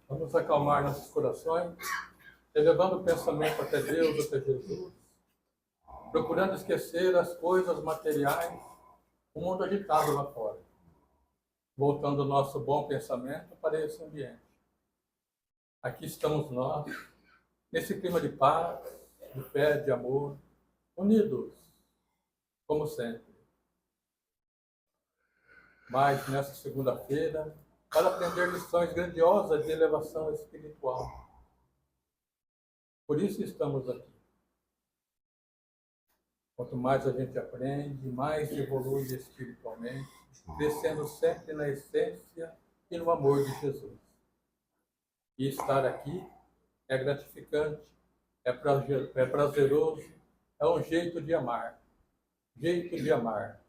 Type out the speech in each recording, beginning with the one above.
Vamos acalmar nossos corações, elevando o pensamento até Deus, até Jesus, procurando esquecer as coisas materiais, o mundo agitado lá fora, voltando o nosso bom pensamento para esse ambiente. Aqui estamos nós, nesse clima de paz, de fé, de amor, unidos, como sempre. Mas nessa segunda-feira, para aprender lições grandiosas de elevação espiritual. Por isso estamos aqui. Quanto mais a gente aprende, mais evolui espiritualmente, crescendo sempre na essência e no amor de Jesus. E estar aqui é gratificante, é prazeroso, é um jeito de amar. Jeito de amar.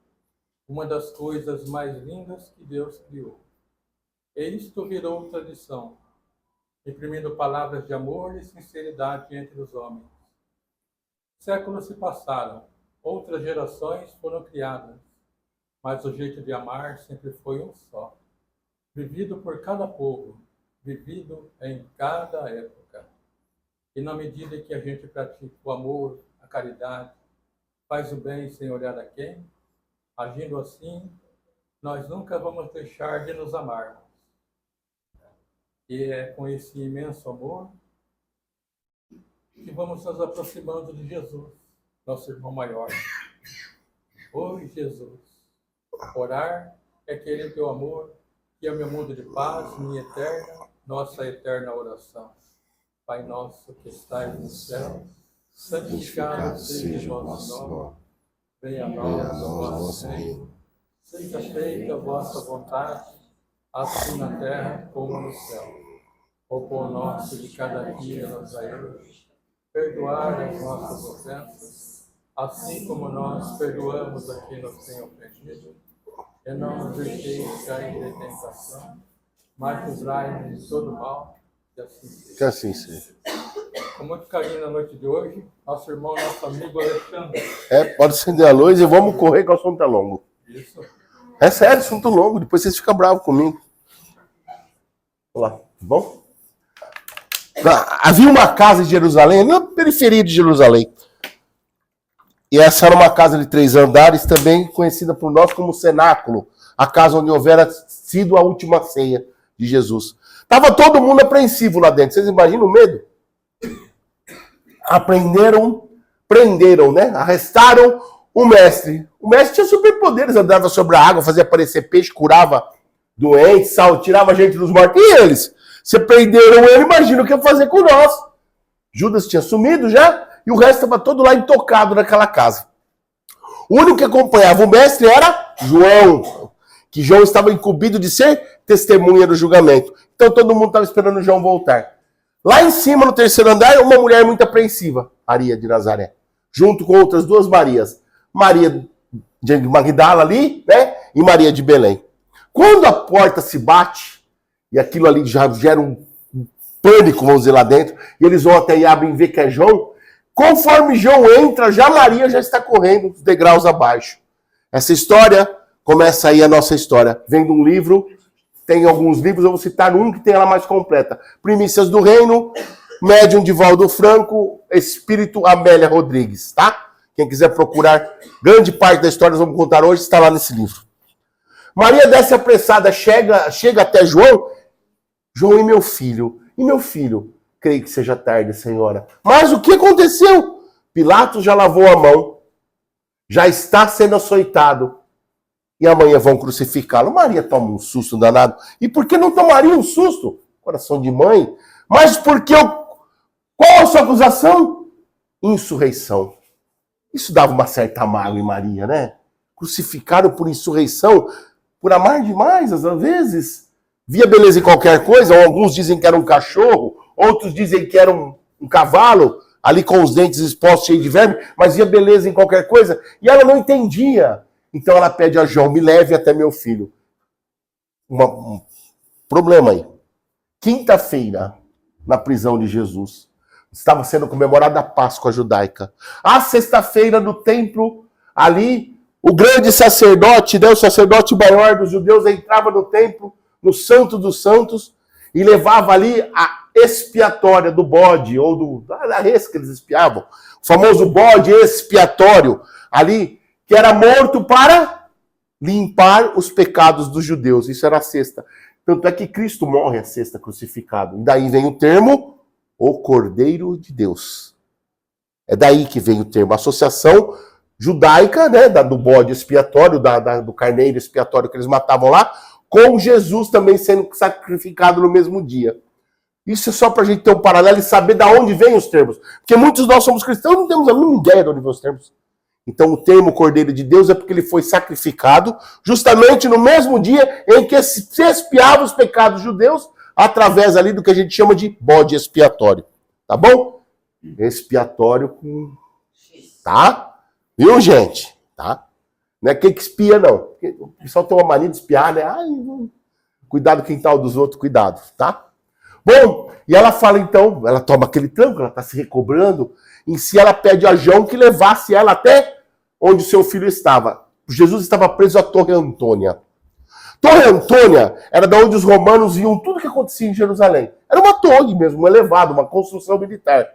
Uma das coisas mais lindas que Deus criou. E isto virou tradição, imprimindo palavras de amor e sinceridade entre os homens. Séculos se passaram, outras gerações foram criadas, mas o jeito de amar sempre foi um só, vivido por cada povo, vivido em cada época. E na medida que a gente pratica o amor, a caridade, faz o bem sem olhar a quem, agindo assim, nós nunca vamos deixar de nos amar. E é com esse imenso amor que vamos nos aproximando de Jesus, nosso irmão maior. Oi, Jesus. Orar é querer teu amor, que é o meu mundo de paz, minha eterna, nossa eterna oração. Pai nosso que estais no céu, santificado seja o vosso nome. Venha a nós o vosso reino. Seja feita a vossa vontade, assim na terra como no céu. O pão nosso de cada dia nos dai hoje. Perdoar as nossas ofensas, assim como nós perdoamos a quem nos tem ofendido. E não nos deixeis cair em tentação, mas livrai-nos de todo mal, que assim seja. Que assim seja. Com muito carinho na noite de hoje, nosso irmão, nosso amigo Alexandre. Pode acender a luz e vamos correr que o assunto é longo. Isso. É sério, assunto longo, depois vocês ficam bravos comigo. Vamos lá, tá bom? Havia uma casa em Jerusalém, na periferia de Jerusalém. E essa era uma casa de 3 andares, também conhecida por nós como cenáculo. A casa onde houvera sido a última ceia de Jesus. Estava todo mundo apreensivo lá dentro. Vocês imaginam o medo? Prenderam, né? Arrestaram o mestre. O mestre tinha superpoderes, andava sobre a água, fazia aparecer peixe, curava doentes, tirava gente dos mortos. E eles? Se prenderam ele, imagina o que ia fazer com nós. Judas tinha sumido já, e o resto estava todo lá intocado naquela casa. O único que acompanhava o mestre era João, que João estava incumbido de ser testemunha do julgamento. Então todo mundo estava esperando João voltar. Lá em cima, no 3º andar, uma mulher muito apreensiva, Maria de Nazaré, junto com outras 2 Marias. Maria de Magdala ali, né? E Maria de Belém. Quando a porta se bate, e aquilo ali já gera um pânico, vamos dizer, lá dentro, e eles vão até e abrem e vê que é João, conforme João entra, já Maria já está correndo os degraus abaixo. Essa história, começa aí a nossa história. Vem de um livro, tem alguns livros, eu vou citar um que tem ela mais completa. Primícias do Reino, Médium de Valdo Franco, Espírito Amélia Rodrigues, tá? Quem quiser procurar, grande parte da história que vamos contar hoje está lá nesse livro. Maria desce apressada, chega até João. João, e meu filho? E meu filho? Creio que seja tarde, senhora. Mas o que aconteceu? Pilatos já lavou a mão. Já está sendo açoitado. E amanhã vão crucificá-lo. Maria toma um susto danado. E por que não tomaria um susto? Coração de mãe. Mas porque qual a sua acusação? Insurreição. Isso dava uma certa mágoa em Maria, né? Crucificaram por insurreição, por amar demais, às vezes. Via beleza em qualquer coisa, ou alguns dizem que era um cachorro, outros dizem que era um cavalo, ali com os dentes expostos, cheio de verme, mas via beleza em qualquer coisa, e ela não entendia. Então ela pede a João, me leve até meu filho. Um problema aí. Quinta-feira, na prisão de Jesus, estava sendo comemorada a Páscoa judaica. A sexta-feira, no templo, ali, o grande sacerdote, né, o sacerdote maior dos judeus, entrava no templo, no Santo dos Santos, e levava ali a expiatória do bode, ou da res que eles espiavam, o famoso bode expiatório ali, que era morto para limpar os pecados dos judeus. Isso era a sexta. Tanto é que Cristo morre a sexta crucificado. E daí vem o termo, o Cordeiro de Deus. É daí que vem o termo, a associação judaica, né, do bode expiatório, do carneiro expiatório que eles matavam lá, com Jesus também sendo sacrificado no mesmo dia. Isso é só para a gente ter um paralelo e saber de onde vêm os termos. Porque muitos de nós somos cristãos e não temos a mínima ideia de onde vêm os termos. Então o termo Cordeiro de Deus é porque ele foi sacrificado justamente no mesmo dia em que se expiava os pecados judeus, através ali do que a gente chama de bode expiatório. Tá bom? Expiatório com... Tá? Viu, gente? Tá? Não é quem que espia, não. O pessoal tem uma mania de espiar, né? Ai, cuidado com o quintal dos outros, cuidado, tá? Bom, e ela fala então, ela toma aquele tranco, ela está se recobrando, em si ela pede a João que levasse ela até onde o seu filho estava. Jesus estava preso à Torre Antônia. Torre Antônia era da onde os romanos viam tudo que acontecia em Jerusalém. Era uma torre mesmo, um elevado, uma construção militar.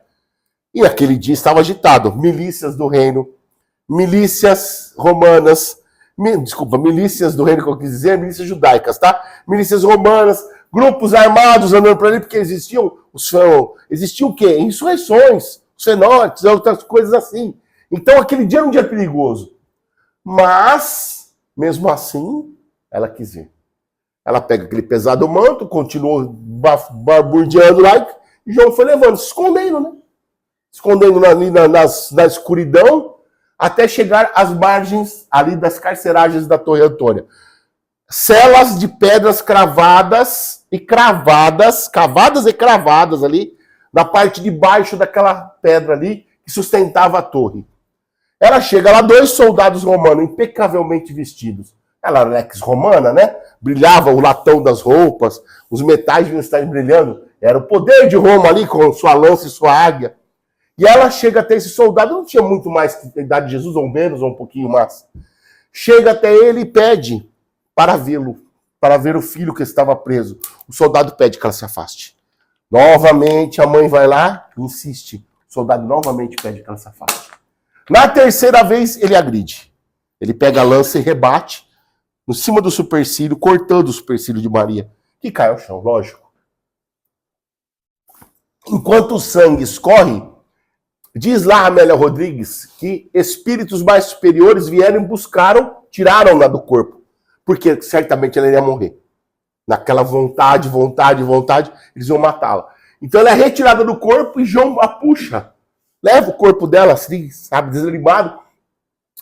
E aquele dia estava agitado. Milícias do reino, milícias romanas, milícias do reino que eu quis dizer, milícias judaicas, tá? Milícias romanas, grupos armados andando por ali, porque existiam o quê? Insurreições, os fenóticos, outras coisas assim. Então aquele dia era um dia perigoso. Mas, mesmo assim, ela quis ir. Ela pega aquele pesado manto, continuou barburdeando lá, e João foi levando, se escondendo, né? Escondendo ali na escuridão, até chegar às margens ali das carceragens da Torre Antônia. Celas de pedras cravadas ali, na parte de baixo daquela pedra ali, que sustentava a torre. Ela chega lá, 2 soldados romanos, impecavelmente vestidos. Ela era ex-romana, né? Brilhava o latão das roupas, os metais vinham estar brilhando. Era o poder de Roma ali, com sua lança e sua águia. E ela chega até esse soldado, não tinha muito mais que a idade de Jesus, ou menos, ou um pouquinho mais. Chega até ele e pede para vê-lo, para ver o filho que estava preso. O soldado pede que ela se afaste. Novamente a mãe vai lá e insiste. O soldado novamente pede que ela se afaste. Na terceira vez ele agride. Ele pega a lança e rebate em cima do supercílio, cortando o supercílio de Maria, que cai ao chão, lógico. Enquanto o sangue escorre, diz lá a Amélia Rodrigues que espíritos mais superiores vieram e buscaram, tiraram-na do corpo, porque certamente ela iria morrer. Naquela vontade, eles iam matá-la. Então ela é retirada do corpo e João a puxa. Leva o corpo dela assim, sabe, desanimado.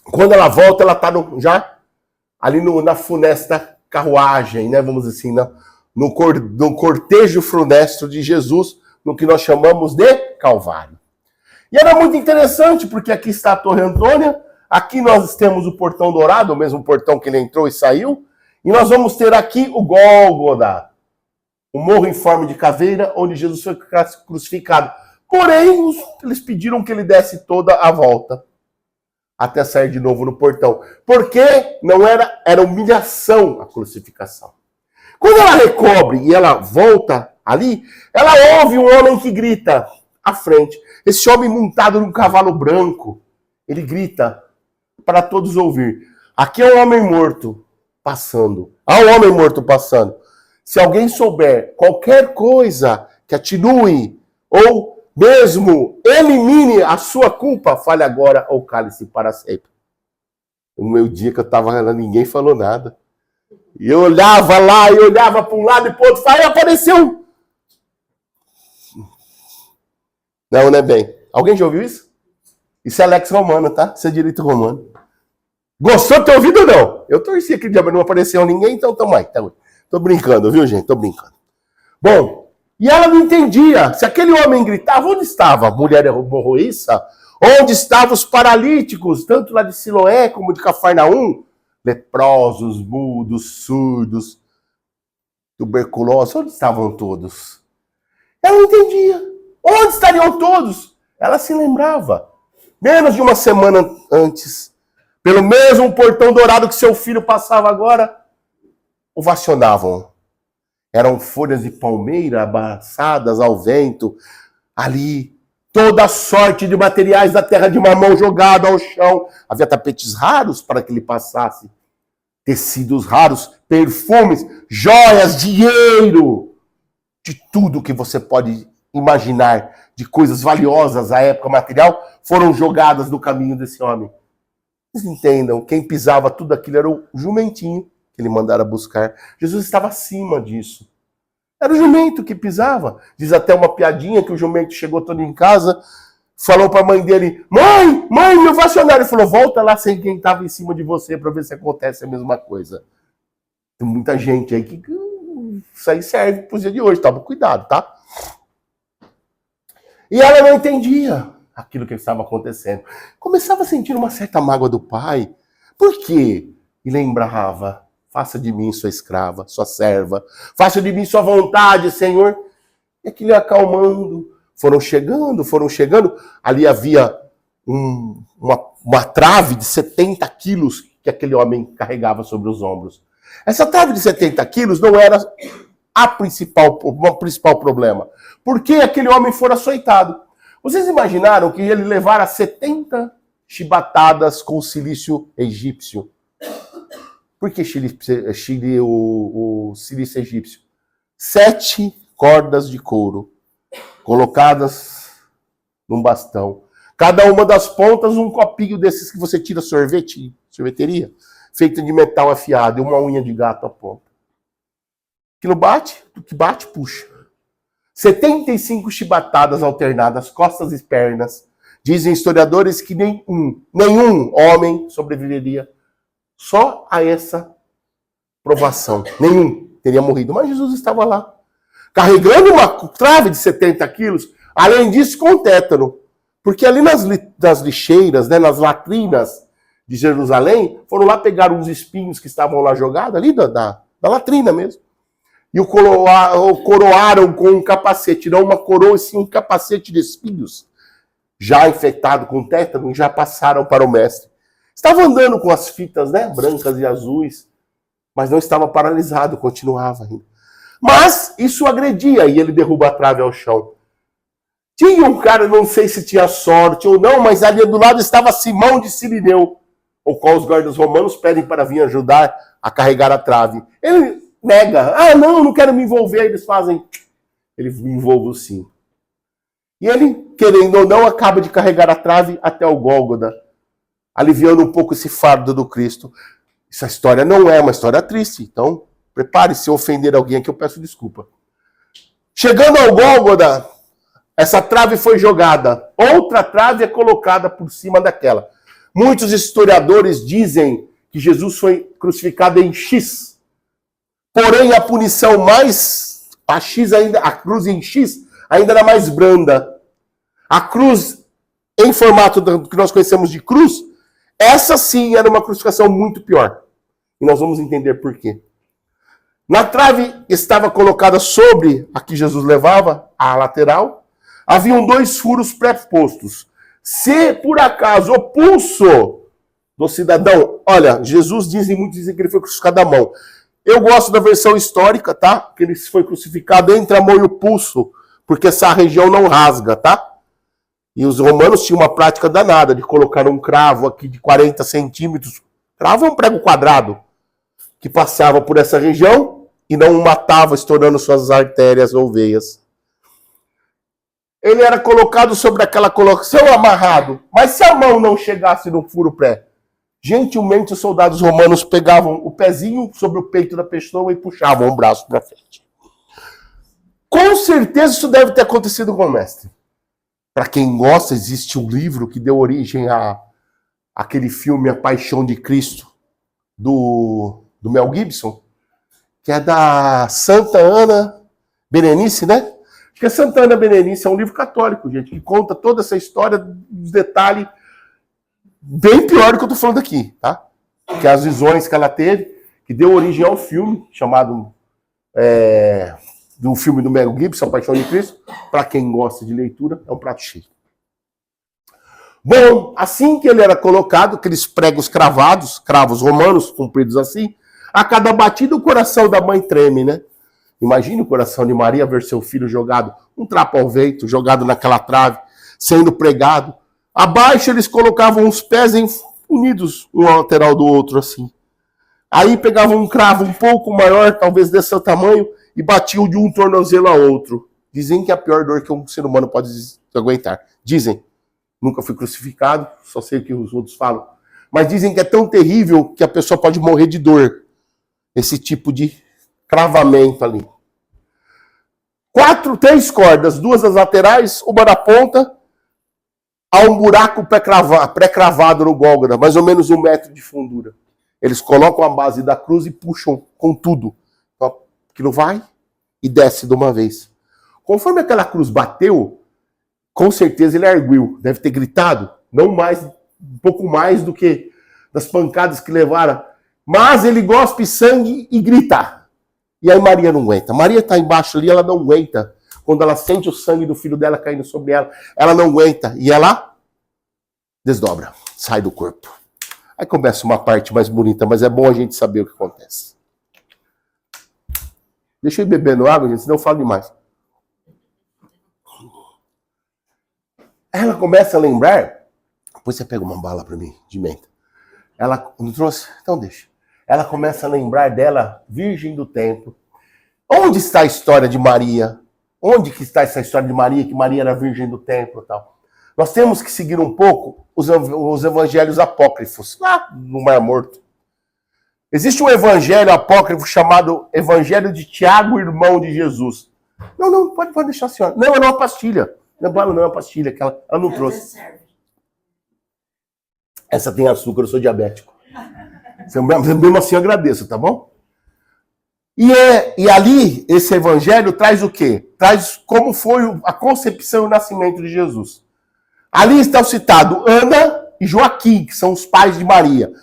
Quando ela volta, ela está já ali na funesta carruagem, né, vamos dizer assim, no cortejo funesto de Jesus, no que nós chamamos de Calvário. E era muito interessante, porque aqui está a Torre Antônia, aqui nós temos o Portão Dourado, o mesmo portão que ele entrou e saiu, e nós vamos ter aqui o Gólgota, o morro em forma de caveira, onde Jesus foi crucificado. Porém, eles pediram que ele desse toda a volta, até sair de novo no portão. Porque não era humilhação a crucificação. Quando ela recobre e ela volta ali, ela ouve um homem que grita à frente. Esse homem montado num cavalo branco, ele grita para todos ouvir. Aqui é um homem morto passando. Há um homem morto passando. Se alguém souber qualquer coisa que atenue ou mesmo elimine a sua culpa, fale agora ou cale-se para sempre. No meu dia que eu estava lá, ninguém falou nada. E eu olhava lá, e olhava para um lado e para o outro, aí apareceu. Não é bem. Alguém já ouviu isso? Isso é Alex Romano, tá? Isso é direito romano. Gostou de ter ouvido ou não? Eu torci aquele dia, mas não apareceu ninguém, então tamo aí. Tô brincando, viu, gente? Tô brincando. Bom, e ela não entendia. Se aquele homem gritava, onde estava a mulher hemorroíça? Onde estavam os paralíticos, tanto lá de Siloé como de Cafarnaum? Leprosos, mudos, surdos, tuberculosos. Onde estavam todos? Ela não entendia. Onde estariam todos? Ela se lembrava. Menos de uma semana antes, pelo mesmo portão dourado que seu filho passava agora, ovacionavam. Eram folhas de palmeira abraçadas ao vento. Ali, toda sorte de materiais da terra de Mamão jogado ao chão. Havia tapetes raros para que ele passasse. Tecidos raros, perfumes, joias, dinheiro. De tudo que você pode imaginar, de coisas valiosas à época material, foram jogadas no caminho desse homem. Vocês entendam, quem pisava tudo aquilo era o jumentinho que ele mandara buscar. Jesus estava acima disso. Era o jumento que pisava. Diz até uma piadinha que o jumento chegou todo em casa, falou para a mãe dele, mãe, meu vacionário. Ele falou, volta lá sem quem estava em cima de você para ver se acontece a mesma coisa. Tem muita gente aí que isso aí serve para o dia de hoje, toma cuidado, tá? E ela não entendia aquilo que estava acontecendo. Começava a sentir uma certa mágoa do pai. Por quê? E lembrava, faça de mim sua escrava, sua serva. Faça de mim sua vontade, Senhor. E aquilo ia acalmando. Foram chegando. Ali havia uma trave de 70 quilos que aquele homem carregava sobre os ombros. Essa trave de 70 quilos não era o principal problema. Por que aquele homem fora açoitado? Vocês imaginaram que ele levara 70 chibatadas com silício egípcio? Por que o silício egípcio? 7 cordas de couro colocadas num bastão. Cada uma das pontas um copinho desses que você tira sorveteria, feita de metal afiado e uma unha de gato à ponta. Aquilo bate, o que bate, puxa. 75 chibatadas alternadas, costas e pernas. Dizem historiadores que nenhum homem sobreviveria só a essa provação. Nenhum teria morrido. Mas Jesus estava lá, carregando uma trave de 70 quilos, além disso com tétano. Porque ali nas lixeiras, né, nas latrinas de Jerusalém, foram lá pegar uns espinhos que estavam lá jogados, ali da latrina mesmo. E o coroaram com um capacete, não uma coroa, e sim um capacete de espinhos, já infectado com tétano, e já passaram para o mestre. Estava andando com as fitas, né, brancas e azuis, mas não estava paralisado, continuava ainda. Mas isso agredia, e ele derruba a trave ao chão. Tinha um cara, não sei se tinha sorte ou não, mas ali do lado estava Simão de Cirineu, o qual os guardas romanos pedem para vir ajudar a carregar a trave. Ele nega, não quero me envolver. Aí eles fazem, ele me envolve sim. E ele, querendo ou não, acaba de carregar a trave até o Gólgota, aliviando um pouco esse fardo do Cristo. Essa história não é uma história triste, então prepare-se, se eu ofender alguém aqui, eu peço desculpa. Chegando ao Gólgota, essa trave foi jogada, outra trave é colocada por cima daquela. Muitos historiadores dizem que Jesus foi crucificado em X. Porém, a punição a cruz em X, ainda era mais branda. A cruz, em formato do que nós conhecemos de cruz, essa sim era uma crucificação muito pior. E nós vamos entender por quê. Na trave estava colocada sobre a que Jesus levava, a lateral, haviam 2 furos pré-postos. Se, por acaso, o pulso do cidadão... Olha, muitos dizem que ele foi crucificado à mão. Eu gosto da versão histórica, tá? Que ele foi crucificado entre a mão e o pulso, porque essa região não rasga, tá? E os romanos tinham uma prática danada de colocar um cravo aqui de 40 centímetros. Cravo é um prego quadrado, que passava por essa região e não matava, estourando suas artérias ou veias. Ele era colocado sobre aquela colocação, amarrado. Mas se a mão não chegasse no furo pré, gentilmente os soldados romanos pegavam o pezinho sobre o peito da pessoa e puxavam o braço para frente. Com certeza isso deve ter acontecido com o mestre. Para quem gosta, existe um livro que deu origem àquele filme A Paixão de Cristo, do Mel Gibson, que é da Santa Ana Berenice, né? Acho que a Santa Ana Berenice é um livro católico, gente, que conta toda essa história, dos detalhes bem pior do que eu tô falando aqui, tá? Que as visões que ela teve, que deu origem ao filme, chamado do filme do Mel Gibson, A Paixão de Cristo. Para quem gosta de leitura, é um prato cheio. Bom, assim que ele era colocado, aqueles pregos cravados, cravos romanos, compridos assim, a cada batida o coração da mãe treme, né? Imagine o coração de Maria ver seu filho jogado, um trapo ao vento, jogado naquela trave, sendo pregado. Abaixo eles colocavam os pés unidos, um ao lateral do outro, assim. Aí pegavam um cravo um pouco maior, talvez desse tamanho, e batiam de um tornozelo a outro. Dizem que é a pior dor que um ser humano pode aguentar. Dizem. Nunca fui crucificado, só sei o que os outros falam. Mas dizem que é tão terrível que a pessoa pode morrer de dor. Esse tipo de cravamento ali. 3 cordas, 2 das laterais, uma na ponta, há um buraco pré-cravado no Gólgota, mais ou menos 1 metro de fundura. Eles colocam a base da cruz e puxam com tudo. Então, aquilo vai e desce de uma vez. Conforme aquela cruz bateu, com certeza ele arguiu. Deve ter gritado, não mais, um pouco mais do que das pancadas que levaram. Mas ele gospe sangue e grita. E aí Maria não aguenta. Maria está embaixo ali, ela não aguenta. Quando ela sente o sangue do filho dela caindo sobre ela, ela não aguenta. E ela desdobra, sai do corpo. Aí começa uma parte mais bonita, mas é bom a gente saber o que acontece. Deixa eu ir bebendo água, gente, senão eu falo demais. Ela começa a lembrar. Depois você pega uma bala para mim, de menta. Ela não trouxe? Então deixa. Ela começa a lembrar dela, virgem do templo. Onde está a história de Maria? Onde que está essa história de Maria, que Maria era virgem do templo e tal? Nós temos que seguir um pouco os evangelhos apócrifos, lá no Mar Morto. Existe um evangelho apócrifo chamado Evangelho de Tiago, irmão de Jesus. Não, pode deixar a senhora. Não, é uma pastilha. Não é uma pastilha, que ela não trouxe. Essa tem açúcar, eu sou diabético. Mesmo assim eu agradeço, tá bom? E ali, esse evangelho traz o quê? Traz como foi a concepção e o nascimento de Jesus. Ali está citado Ana e Joaquim, que são os pais de Maria.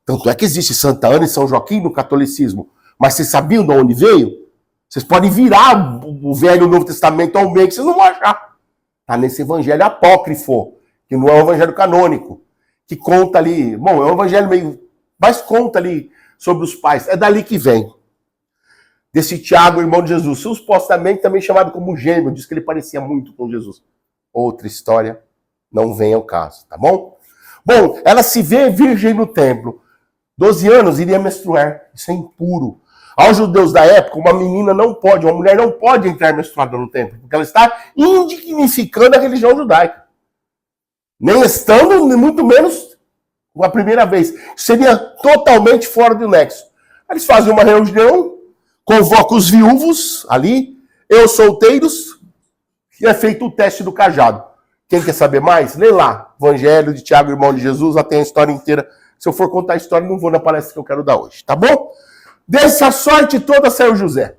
Tanto é que existe Santa Ana e São Joaquim no catolicismo. Mas vocês sabiam de onde veio? Vocês podem virar o Velho e o Novo Testamento ao meio, que vocês não vão achar. Está nesse evangelho apócrifo, que não é um evangelho canônico, que conta ali... Bom, é um evangelho meio... Mas conta ali sobre os pais. É dali que vem. Desse Tiago, irmão de Jesus. Supostamente também chamado como gêmeo. Diz que ele parecia muito com Jesus. Outra história, não vem ao caso, tá bom? Bom, ela se vê virgem no templo. 12 anos, iria menstruar. Isso é impuro. Aos judeus da época, uma mulher não pode entrar menstruada no templo, porque ela está indignificando a religião judaica. Nem estando, muito menos a primeira vez. Seria totalmente fora do nexo. Eles fazem uma reunião, convocam os viúvos ali, os solteiros, e é feito o teste do cajado. Quem quer saber mais? Lê lá. Evangelho de Tiago, irmão de Jesus, lá tem a história inteira. Se eu for contar a história, não vou na palestra que eu quero dar hoje, tá bom? Dessa sorte toda saiu José.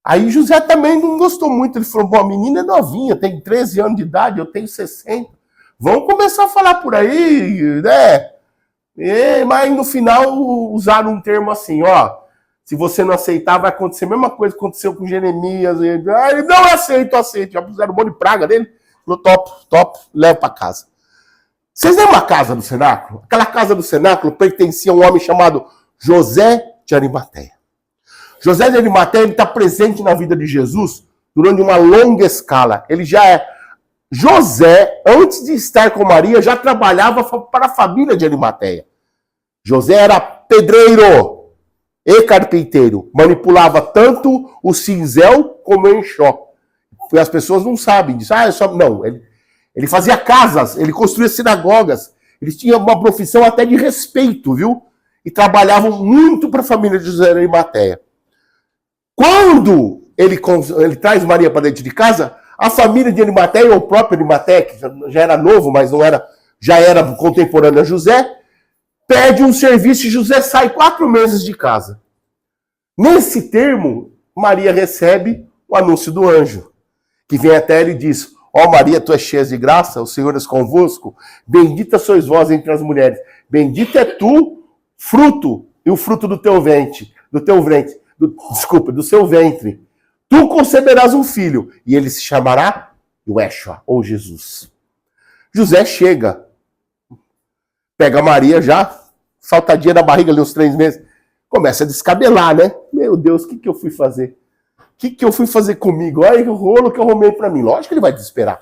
Aí José também não gostou muito. Ele falou, bom, a menina é novinha, tem 13 anos de idade, eu tenho 60. Vamos começar a falar por aí, né? Mas no final usaram um termo assim, ó. Se você não aceitar, vai acontecer a mesma coisa que aconteceu com Jeremias. Ele não aceito. Já puseram um monte de praga dele. Falou, top, leva para casa. Vocês lembram a casa do cenáculo? Aquela casa do cenáculo pertencia a um homem chamado José de Arimateia. José de Arimateia está presente na vida de Jesus durante uma longa escala. Ele já é... José, antes de estar com Maria, já trabalhava para a família de Arimateia. José era pedreiro e carpinteiro. Manipulava tanto o cinzel como o enxó. E as pessoas não sabem disso. Não, ele fazia casas, ele construía sinagogas. Eles tinham uma profissão até de respeito, viu? E trabalhavam muito para a família de José de Arimateia. Quando ele traz Maria para dentro de casa, a família de Arimateia, ou o próprio Arimateia, que já era novo, mas não era, já era contemporâneo a José, pede um serviço e José sai 4 meses de casa. Nesse termo, Maria recebe o anúncio do anjo, que vem até ela e diz, ó Maria, tu és cheia de graça, o Senhor é convosco, bendita sois vós entre as mulheres, bendito é tu, fruto, e o fruto do teu ventre, do seu ventre. Tu conceberás um filho, e ele se chamará Yeshua, ou Jesus. José chega, pega Maria já, saltadinha na barriga ali uns 3 meses, começa a descabelar, né? Meu Deus, o que eu fui fazer? que eu fui fazer comigo? Olha o rolo que eu arrumei para mim. Lógico que ele vai desesperar.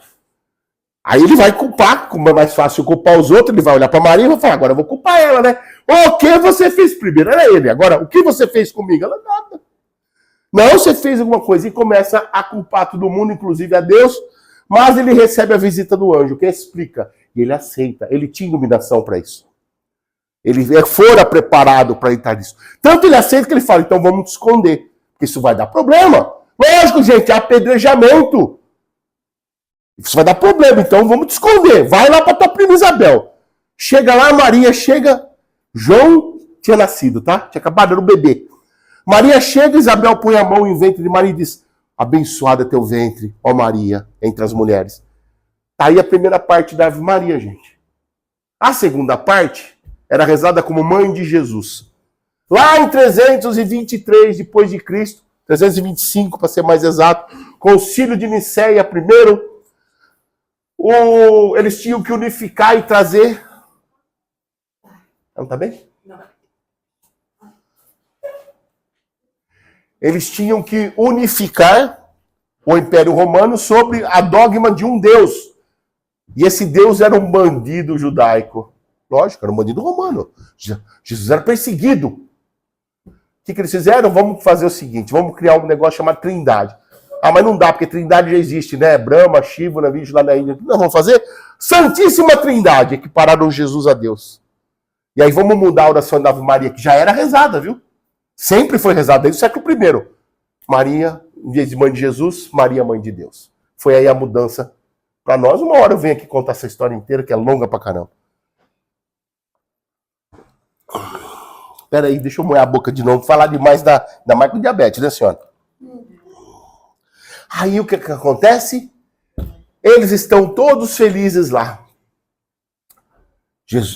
Aí ele vai culpar, como é mais fácil culpar os outros, ele vai olhar para Maria e vai falar, agora eu vou culpar ela, né? O que você fez primeiro? Era ele. Agora, o que você fez comigo? Ela, nada. Não, você fez alguma coisa. E começa a culpar todo mundo, inclusive a Deus, mas ele recebe a visita do anjo, que explica. E ele aceita. Ele tinha iluminação para isso. Ele fora preparado para entrar nisso. Tanto ele aceita que ele fala, então vamos te esconder, porque isso vai dar problema. Lógico, gente, é apedrejamento. Isso vai dar problema, então vamos te esconder. Vai lá para tua prima Isabel. Chega lá, Maria chega. João tinha nascido, tá? Tinha acabado, era um bebê. Maria chega, Isabel põe a mão em ventre de Maria e diz, abençoada é teu ventre, ó Maria, entre as mulheres. Tá aí a primeira parte da Ave Maria, gente. A segunda parte era rezada como mãe de Jesus. Lá em 323 depois de Cristo, 325 para ser mais exato, Concílio de Nicéia primeiro, eles tinham que unificar e trazer... Não tá bem? Não. Eles tinham que unificar o Império Romano sobre a dogma de um Deus. E esse Deus era um bandido judaico. Lógico, era um bandido romano. Jesus era perseguido. O que eles fizeram? Vamos fazer o seguinte, vamos criar um negócio chamado Trindade. Ah, mas não dá, porque Trindade já existe, né? Brahma, Shiva, Vishnu lá na Índia. Não, vamos fazer Santíssima Trindade, equipararam Jesus a Deus. E aí vamos mudar a oração da Ave Maria, que já era rezada, viu? Sempre foi rezada, desde o século I. Maria, em vez de mãe de Jesus, Maria, mãe de Deus. Foi aí a mudança para nós. Uma hora eu venho aqui contar essa história inteira, que é longa pra caramba. Espera aí, deixa eu molhar a boca de novo, falar demais da mais com diabetes, né, senhora? Aí o que acontece? Eles estão todos felizes lá.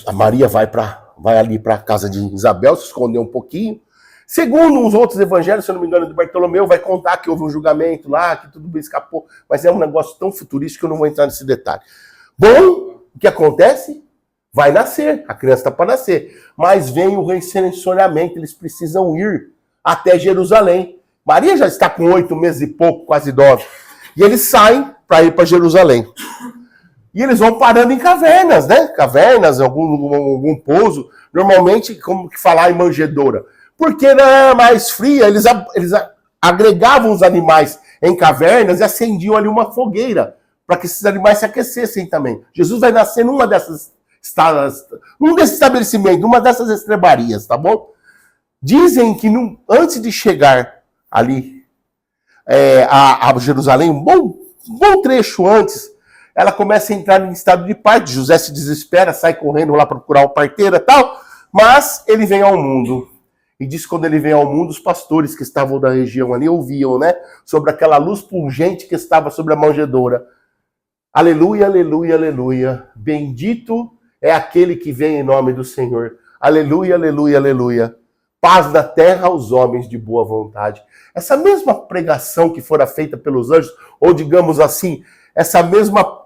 A Maria vai ali para a casa de Isabel, se esconder um pouquinho. Segundo uns outros evangelhos, se eu não me engano, de Bartolomeu, vai contar que houve um julgamento lá, que tudo bem escapou. Mas é um negócio tão futurístico que eu não vou entrar nesse detalhe. Bom, o que acontece? Vai nascer, a criança está para nascer. Mas vem o recenseamento, eles precisam ir até Jerusalém. Maria já está com 8 meses e pouco, quase 9. E eles saem para ir para Jerusalém. E eles vão parando em cavernas, né? Cavernas, algum pouso. Normalmente, como que falar em manjedoura? Porque na mais fria, eles agregavam os animais em cavernas e acendiam ali uma fogueira para que esses animais se aquecessem também. Jesus vai nascer num desses estabelecimentos, numa dessas estrebarias, tá bom? Dizem que antes de chegar ali a Jerusalém, um bom trecho antes, ela começa a entrar em estado de parto. José se desespera, sai correndo lá procurar uma parteira e tal, mas ele vem ao mundo. E diz que quando ele vem ao mundo, os pastores que estavam da região ali ouviam, né? Sobre aquela luz pungente que estava sobre a manjedoura. Aleluia, aleluia, aleluia. Bendito é aquele que vem em nome do Senhor. Aleluia, aleluia, aleluia. Paz na terra aos homens de boa vontade. Essa mesma pregação que fora feita pelos anjos, ou digamos assim, essa mesma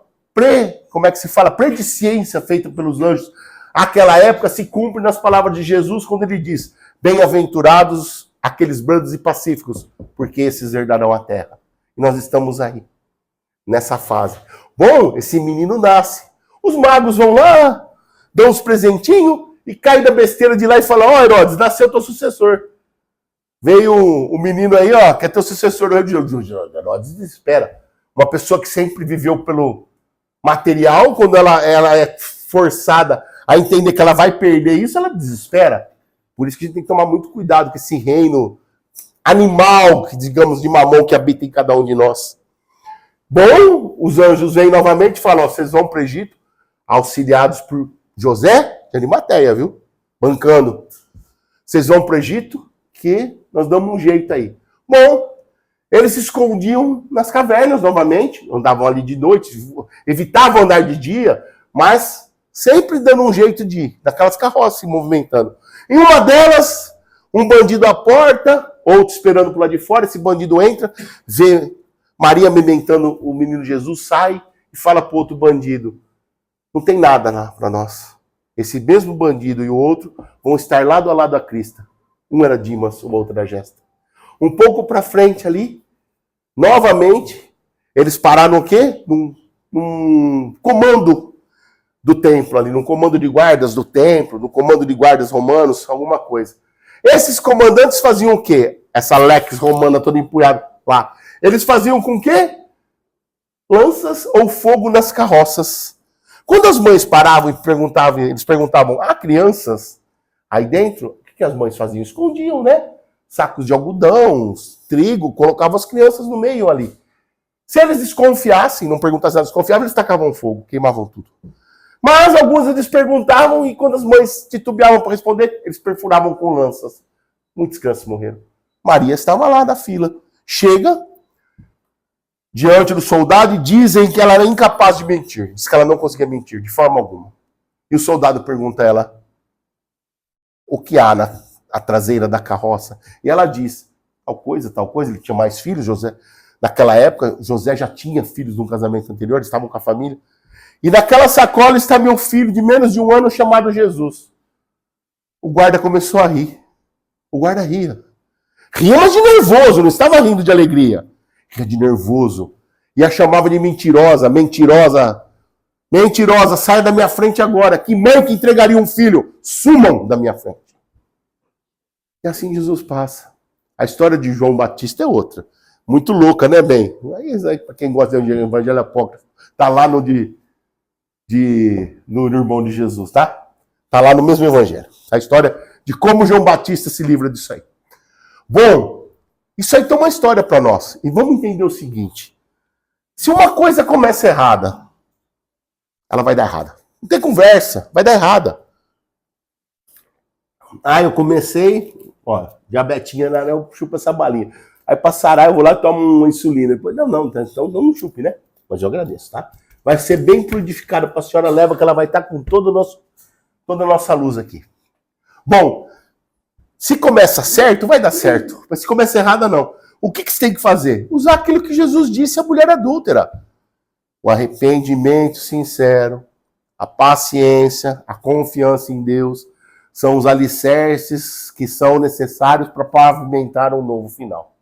predicência feita pelos anjos, aquela época se cumpre nas palavras de Jesus quando ele diz: bem-aventurados aqueles brandos e pacíficos, porque esses herdarão a terra. E nós estamos aí, nessa fase. Bom, esse menino nasce. Os magos vão lá, dão uns presentinhos e caem da besteira de lá e falam: ó, Herodes, nasceu teu sucessor. Veio o menino aí, ó, que é teu sucessor. Herodes desespera. Uma pessoa que sempre viveu pelo material, quando ela é forçada a entender que ela vai perder isso, ela desespera. Por isso que a gente tem que tomar muito cuidado com esse reino animal, digamos, de mamão que habita em cada um de nós. Bom, os anjos vêm novamente e falam: ó, vocês vão para o Egito, auxiliados por José de Arimateia, viu? Bancando. Vocês vão para o Egito, que nós damos um jeito aí. Bom, eles se escondiam nas cavernas novamente, andavam ali de noite, evitavam andar de dia, mas sempre dando um jeito de ir, daquelas carroças se movimentando. Em uma delas, um bandido à porta, outro esperando por lá de fora, esse bandido entra, vê Maria amamentando o menino Jesus, sai e fala para o outro bandido: não tem nada lá para nós. Esse mesmo bandido e o outro vão estar lado a lado a Cristo. Um era Dimas, o outro era Gesta. Um pouco para frente ali, Novamente, eles pararam o quê? Num comando do templo ali, num comando de guardas do templo, no comando de guardas romanos, alguma coisa. Esses comandantes faziam o quê? Essa lex romana toda empunhada lá. Eles faziam com o quê? Lanças ou fogo nas carroças. Quando as mães paravam e perguntavam, eles perguntavam, crianças aí dentro? O que as mães faziam? Escondiam, né? Sacos de algodão, trigo, colocavam as crianças no meio ali. Se eles desconfiassem, não perguntassem nada, desconfiavam, eles tacavam fogo, queimavam tudo. Mas alguns eles perguntavam e quando as mães titubeavam para responder, eles perfuravam com lanças. Muitas crianças morreram. Maria estava lá na fila. Chega diante do soldado e dizem que ela era incapaz de mentir. Diz que ela não conseguia mentir, de forma alguma. E o soldado pergunta a ela o que há na traseira da carroça. E ela diz, tal coisa. Ele tinha mais filhos, José. Naquela época, José já tinha filhos num casamento anterior, eles estavam com a família. E naquela sacola está meu filho de menos de 1 ano chamado Jesus. O guarda começou a rir. O guarda ria. Ria, mas de nervoso, não estava rindo de alegria. Ria de nervoso. E a chamava de mentirosa, mentirosa. Mentirosa, saia da minha frente agora. Que mãe que entregaria um filho? Sumam da minha frente. E assim Jesus passa. A história de João Batista é outra. Muito louca, né, bem? Aí para quem gosta de evangelho apócrifo, tá lá no irmão de Jesus, tá? Tá lá no mesmo evangelho. A história de como João Batista se livra disso aí. Bom, isso aí tem uma história para nós. E vamos entender o seguinte. Se uma coisa começa errada, ela vai dar errada. Não tem conversa, vai dar errada. Eu comecei, diabetinha, eu chupo essa balinha. Aí passará, eu vou lá e tomo uma insulina. Depois, não, então não chupe, né? Mas eu agradeço, tá? Vai ser bem fluidificado para a senhora, leva que ela vai estar com toda a nossa luz aqui. Bom, se começa certo, vai dar certo. Mas se começa errado, não. O que você tem que fazer? Usar aquilo que Jesus disse à mulher adúltera. O arrependimento sincero, a paciência, a confiança em Deus são os alicerces que são necessários para pavimentar um novo final.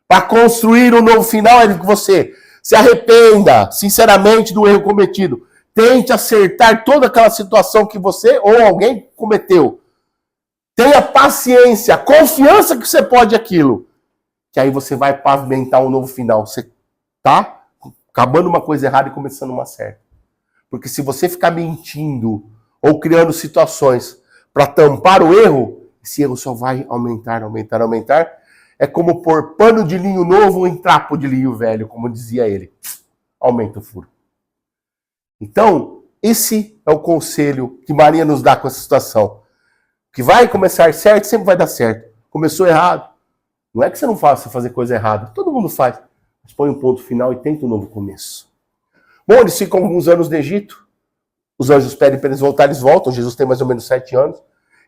Para construir um novo final é que você se arrependa sinceramente do erro cometido. Tente acertar toda aquela situação que você ou alguém cometeu. Tenha paciência, confiança que você pode aquilo. Que aí você vai pavimentar um novo final. Você tá acabando uma coisa errada e começando uma certa. Porque se você ficar mentindo ou criando situações para tampar o erro, esse erro só vai aumentar. É como pôr pano de linho novo em trapo de linho velho, como dizia ele. Aumenta o furo. Então, esse é o conselho que Maria nos dá com essa situação. Que vai começar certo, sempre vai dar certo. Começou errado. Não é que você não faça fazer coisa errada. Todo mundo faz. Mas põe um ponto final e tenta um novo começo. Bom, eles ficam alguns anos no Egito. Os anjos pedem para eles voltar, eles voltam. Jesus tem mais ou menos 7 anos.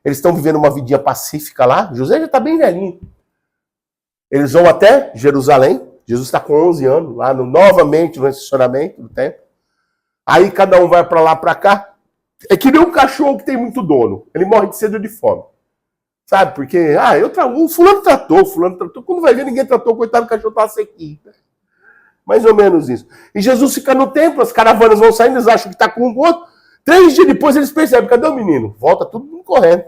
Eles estão vivendo uma vidinha pacífica lá. José já está bem velhinho. Eles vão até Jerusalém. Jesus está com 11 anos, lá novamente no estacionamento do templo. Aí cada um vai para lá, para cá. É que nem um cachorro que tem muito dono. Ele morre de sede ou de fome. Sabe? Porque, o fulano tratou. Quando vai ver, ninguém tratou. Coitado do cachorro, estava sequinho. Mais ou menos isso. E Jesus fica no templo, as caravanas vão saindo, eles acham que está com o outro. 3 dias depois eles percebem, cadê o menino? Volta tudo correndo.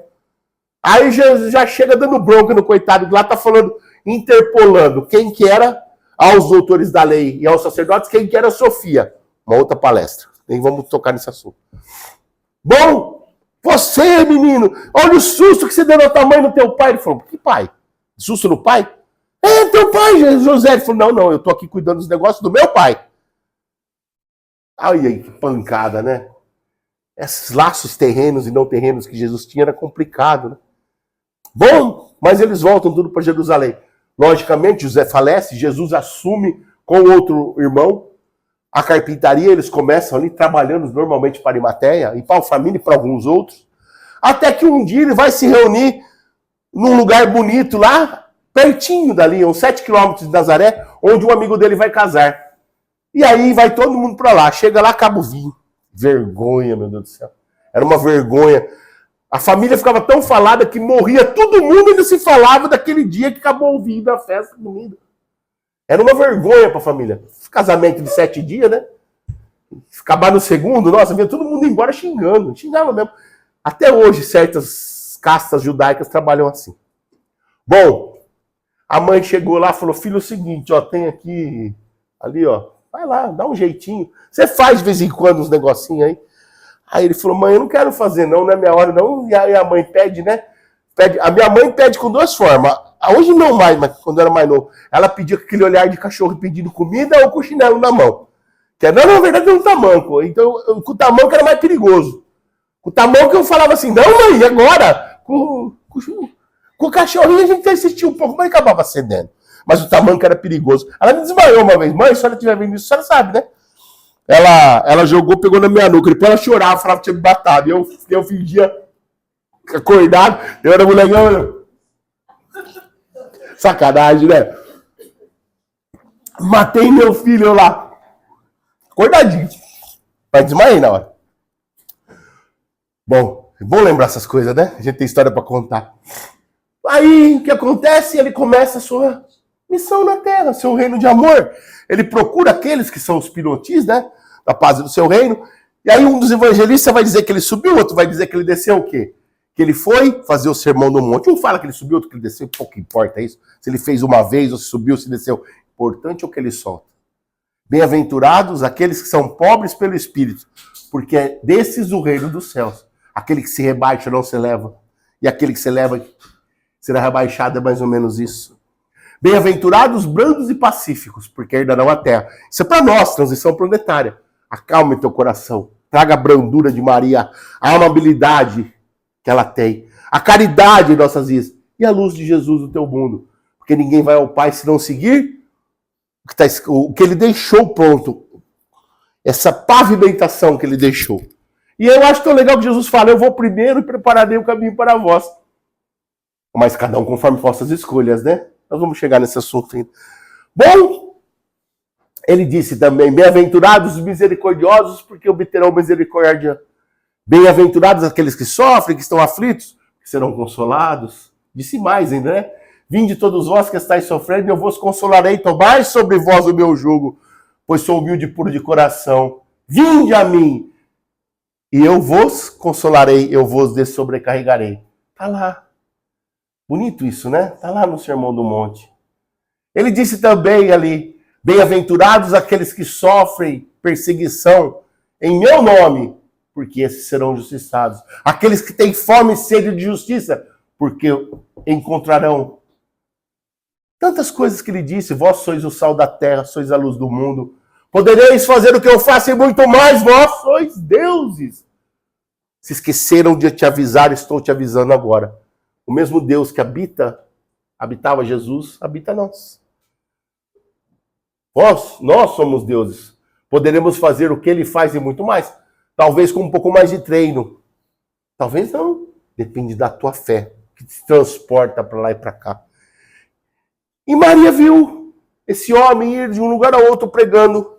Aí Jesus já chega dando bronca no coitado de lá, tá falando, interpolando quem que era aos doutores da lei e aos sacerdotes, quem que era Sofia. Uma outra palestra. Nem vamos tocar nesse assunto. Bom, você, menino, olha o susto que você deu na tua mãe e no teu pai. Ele falou, que pai? Susto no pai? Teu pai, José. Ele falou, não, eu tô aqui cuidando dos negócios do meu pai. Ai, que pancada, né? Esses laços terrenos e não terrenos que Jesus tinha era complicado, né? Bom, mas eles voltam tudo para Jerusalém. Logicamente, José falece, Jesus assume com outro irmão a carpintaria, eles começam ali trabalhando normalmente para Arimateia e para a família e para alguns outros, até que um dia ele vai se reunir num lugar bonito lá, pertinho dali, uns 7 quilômetros de Nazaré, onde um amigo dele vai casar. E aí vai todo mundo para lá, chega lá, acaba o vinho. Vergonha, meu Deus do céu. Era uma vergonha. A família ficava tão falada que morria todo mundo, ainda se falava daquele dia que acabou o vinho da festa comida. Era uma vergonha para a família. Casamento de 7 dias, né? Acabar no segundo, nossa, vinha todo mundo embora xingando. Xingava mesmo. Até hoje, certas castas judaicas trabalham assim. Bom, a mãe chegou lá e falou, filho, é o seguinte, ó, tem aqui, ali, ó, vai lá, dá um jeitinho. Você faz de vez em quando uns negocinhos aí. Aí ele falou, mãe, eu não quero fazer não é minha hora não. E aí a mãe pede, né? A minha mãe pede com 2 formas. Hoje não mais, mas quando eu era mais novo. Ela pedia com aquele olhar de cachorro pedindo comida ou com o chinelo na mão. Que não, na verdade, um tamanco. Então, com o tamanco era mais perigoso. Com o tamanco eu falava assim, não, mãe, agora? Com o cachorrinho a gente assistia um pouco, mas acabava cedendo. Mas o tamanco era perigoso. Ela me desmaiou uma vez. Mãe, se a senhora estiver vendo isso, a senhora sabe, né? Ela jogou, pegou na minha nuca. Depois ela chorava, falava que tinha me batado. E eu fingia acordado. Eu era molecão. Sacanagem, né? Matei meu filho lá. Acordadinho. Mas desmaiei na hora. Bom, é bom lembrar essas coisas, né? A gente tem história pra contar. Aí, o que acontece? Ele começa a sua missão na Terra, seu reino de amor. Ele procura aqueles que são os pilotis, né? Da paz do seu reino. E aí um dos evangelistas vai dizer que ele subiu, outro vai dizer que ele desceu o quê? Que ele foi fazer o sermão do monte. Um fala que ele subiu, outro que ele desceu. Pouco importa isso. Se ele fez uma vez, ou se subiu, ou se desceu. Importante é o que ele solta. Bem-aventurados aqueles que são pobres pelo Espírito, porque é desses o reino dos céus. Aquele que se rebaixa não se eleva. E aquele que se eleva será rebaixado, é mais ou menos isso. Bem-aventurados brandos e pacíficos, porque herdarão a terra. Isso é para nós, transição planetária. Acalme teu coração. Traga a brandura de Maria, a amabilidade que ela tem, a caridade em nossas vidas e a luz de Jesus no teu mundo. Porque ninguém vai ao Pai se não seguir o que ele deixou pronto. Essa pavimentação que ele deixou. E eu acho tão legal que Jesus fala, eu vou primeiro e prepararei o caminho para vós. Mas cada um conforme vossas escolhas, né? Nós vamos chegar nesse assunto ainda. Bom, ele disse também, bem-aventurados os misericordiosos, porque obterão misericórdia. Bem-aventurados aqueles que sofrem, que estão aflitos, que serão consolados. Disse mais ainda, né? Vinde todos vós que estáis sofrendo, e eu vos consolarei, tomai sobre vós o meu jugo, pois sou humilde e puro de coração. Vinde a mim, e eu vos consolarei, eu vos dessobrecarregarei. Está lá. Bonito isso, né? Está lá no Sermão do Monte. Ele disse também ali, bem-aventurados aqueles que sofrem perseguição em meu nome, porque esses serão justiçados. Aqueles que têm fome e sede de justiça, porque encontrarão. Tantas coisas que ele disse, vós sois o sal da terra, sois a luz do mundo. Podereis fazer o que eu faço e muito mais, vós sois deuses. Se esqueceram de te avisar, estou te avisando agora. O mesmo Deus que habitava Jesus, habita nós. Nós somos deuses. Poderemos fazer o que ele faz e muito mais. Talvez com um pouco mais de treino. Talvez não. Depende da tua fé, que te transporta para lá e para cá. E Maria viu esse homem ir de um lugar a outro pregando,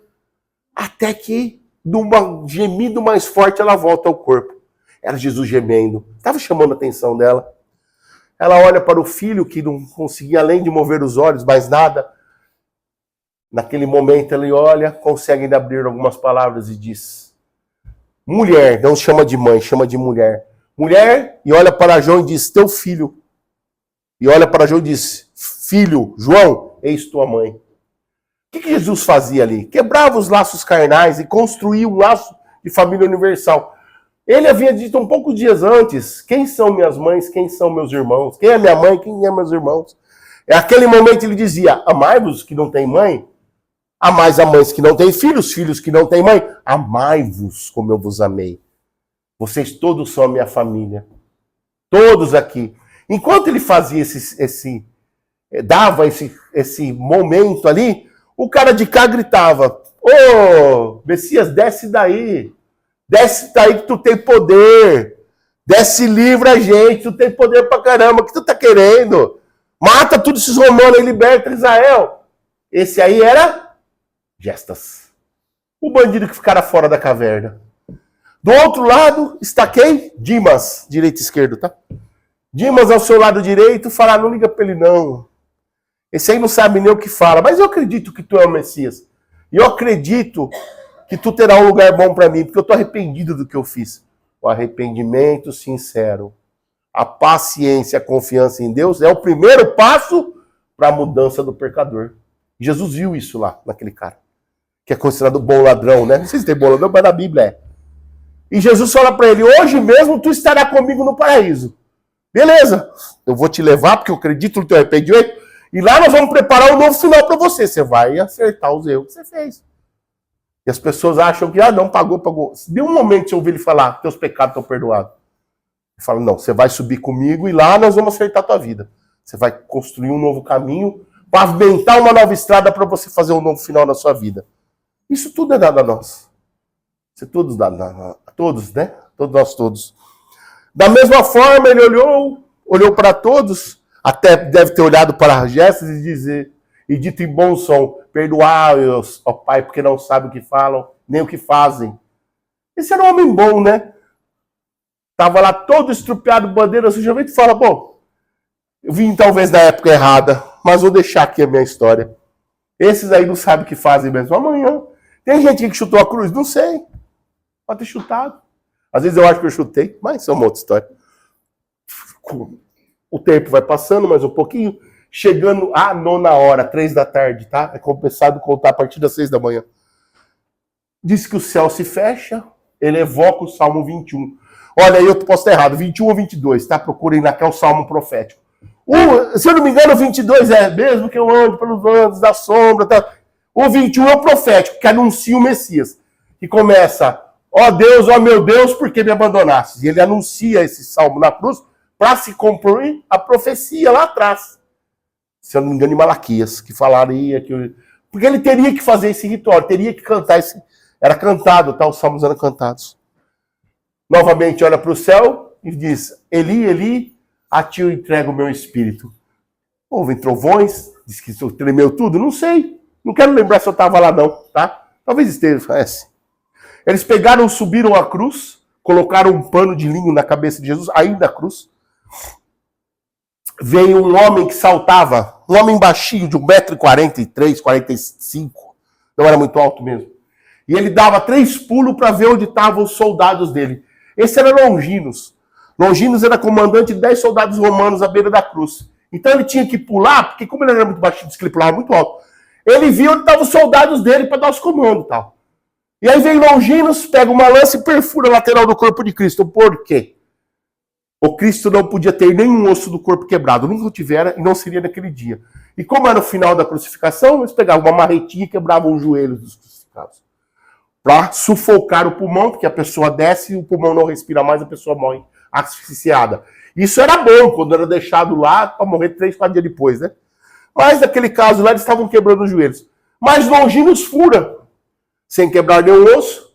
até que, de um gemido mais forte, ela volta ao corpo. Era Jesus gemendo. Estava chamando a atenção dela. Ela olha para o filho, que não conseguia, além de mover os olhos, mais nada. Naquele momento, ele olha, consegue ainda abrir algumas palavras e diz, mulher, não chama de mãe, chama de mulher. Mulher, e olha para João e diz, teu filho. E olha para João e diz, filho, João, eis tua mãe. O que Jesus fazia ali? Quebrava os laços carnais e construía um laço de família universal. Ele havia dito um poucos dias antes, quem são minhas mães, quem são meus irmãos? Quem é minha mãe, quem é meus irmãos? Naquele momento ele dizia, amai-vos que não têm mãe, amais a mães que não têm filhos, filhos que não têm mãe, amai-vos como eu vos amei. Vocês todos são a minha família. Todos aqui. Enquanto ele fazia dava esse momento ali, o cara de cá gritava, ô, Messias, desce daí. Desce daí que tu tem poder. Desce livra a gente, tu tem poder pra caramba. O que tu tá querendo? Mata todos esses romanos e liberta Israel. Esse aí era Gestas. O bandido que ficara fora da caverna. Do outro lado está quem? Dimas, direito e esquerdo, tá? Dimas ao seu lado direito fala, não liga pra ele não. Esse aí não sabe nem o que fala, mas eu acredito que tu é o Messias. E eu acredito que tu terá um lugar bom para mim, porque eu estou arrependido do que eu fiz. O arrependimento sincero, a paciência, a confiança em Deus é o primeiro passo para a mudança do pecador. Jesus viu isso lá, naquele cara, que é considerado bom ladrão, né? Não sei se tem bom ladrão, mas na Bíblia é. E Jesus fala para ele, hoje mesmo tu estará comigo no paraíso. Beleza, eu vou te levar, porque eu acredito no teu arrependimento, e lá nós vamos preparar um novo final para você. Você vai acertar os erros que você fez. E as pessoas acham que, não, pagou. De um momento você ouvir ele falar, teus pecados estão perdoados. Ele fala, não, você vai subir comigo e lá nós vamos acertar a tua vida. Você vai construir um novo caminho, pavimentar uma nova estrada para você fazer um novo final na sua vida. Isso tudo é dado a nós. Isso é tudo dado a todos, né? Todos. Da mesma forma, ele olhou para todos, até deve ter olhado para gestos e dito em bom som, perdoai-os, ó Pai, porque não sabem o que falam, nem o que fazem. Esse era um homem bom, né? Estava lá todo estrupiado, bandeira sujamente, e fala, bom, eu vim talvez na época errada, mas vou deixar aqui a minha história. Esses aí não sabem o que fazem mesmo. Amanhã. Tem gente que chutou a cruz? Não sei. Pode ter chutado. Às vezes eu acho que eu chutei, mas é uma outra história. O tempo vai passando mais um pouquinho, chegando à 9h, 3h, tá? É começado a contar a partir das 6h. Diz que o céu se fecha, ele evoca o Salmo 21. Olha, aí eu posso estar errado, 21 ou 22, tá? Procurem lá, que é o Salmo profético. Se eu não me engano, o 22 é mesmo que eu ando pelos anos da sombra, tá? O 21 é o profético, que anuncia o Messias. Que começa, ó Deus, ó meu Deus, por que me abandonaste? E ele anuncia esse salmo na cruz para se cumprir a profecia lá atrás. Se eu não me engano, em Malaquias, que falaria que... Porque ele teria que fazer esse ritual, teria que cantar esse... Era cantado, tá? Os salmos eram cantados. Novamente olha para o céu e diz, Eli, Eli, a ti eu entrego o meu espírito. Houve trovões, diz que tremeu tudo, não sei. Não quero lembrar se eu estava lá não, tá? Talvez esteja, parece. Eles pegaram, subiram a cruz, colocaram um pano de linho na cabeça de Jesus, ainda a cruz. Veio um homem que saltava, um homem baixinho, de 1,43 m, 45, não era muito alto mesmo. E ele dava 3 pulos para ver onde estavam os soldados dele. Esse era Longinos. Longinos era comandante de 10 soldados romanos à beira da cruz. Então ele tinha que pular, porque como ele era muito baixinho, disse que ele pulava muito alto, ele viu onde estavam os soldados dele para dar os comandos e tal. E aí vem Longinos, pega uma lança e perfura a lateral do corpo de Cristo. Por quê? O Cristo não podia ter nenhum osso do corpo quebrado. Nunca tivera e não seria naquele dia. E como era o final da crucificação, eles pegavam uma marretinha e quebravam os joelhos dos crucificados. Para sufocar o pulmão, porque a pessoa desce e o pulmão não respira mais, a pessoa morre asfixiada. Isso era bom, quando era deixado lá, para morrer 3, 4 dias depois, né? Mas naquele caso lá, eles estavam quebrando os joelhos. Mas Longinos fura, sem quebrar nenhum osso,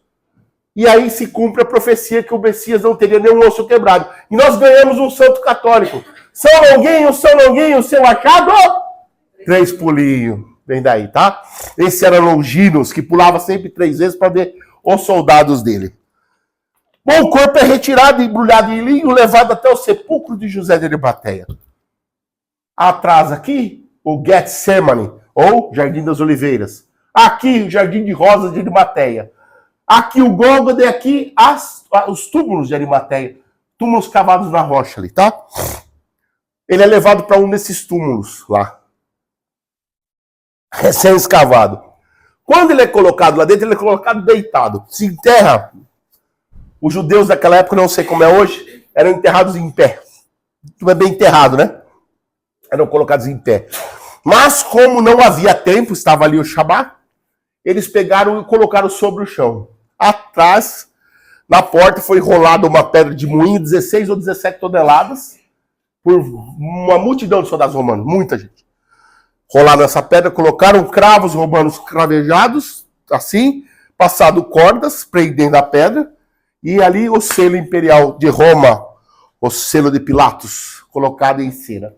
e aí se cumpre a profecia que o Messias não teria nenhum osso quebrado. E nós ganhamos um santo católico. São Longuinho, seu achado, 3 pulinhos. Vem daí, tá? Esse era Longinos, que pulava sempre 3 vezes para ver os soldados dele. Bom, o corpo é retirado, embrulhado em linho, levado até o sepulcro de José de Arimateia. Atrás aqui, o Getsemane, ou Jardim das Oliveiras. Aqui, o Jardim de Rosas de Arimateia. Aqui o Gólgota e aqui os túmulos de Arimateia. Túmulos cavados na rocha ali, tá? Ele é levado para um desses túmulos lá. Recém-escavado. Quando ele é colocado lá dentro, ele é colocado deitado. Se enterra. Os judeus daquela época, não sei como é hoje, eram enterrados em pé. Não é bem enterrado, né? Eram colocados em pé. Mas como não havia tempo, estava ali o Shabat, eles pegaram e colocaram sobre o chão. Atrás, na porta, foi enrolada uma pedra de moinho, 16 ou 17 toneladas, por uma multidão de soldados romanos, muita gente. Rolaram essa pedra, colocaram cravos romanos cravejados, assim, passado cordas, prendendo a pedra, e ali o selo imperial de Roma, o selo de Pilatos, colocado em cena.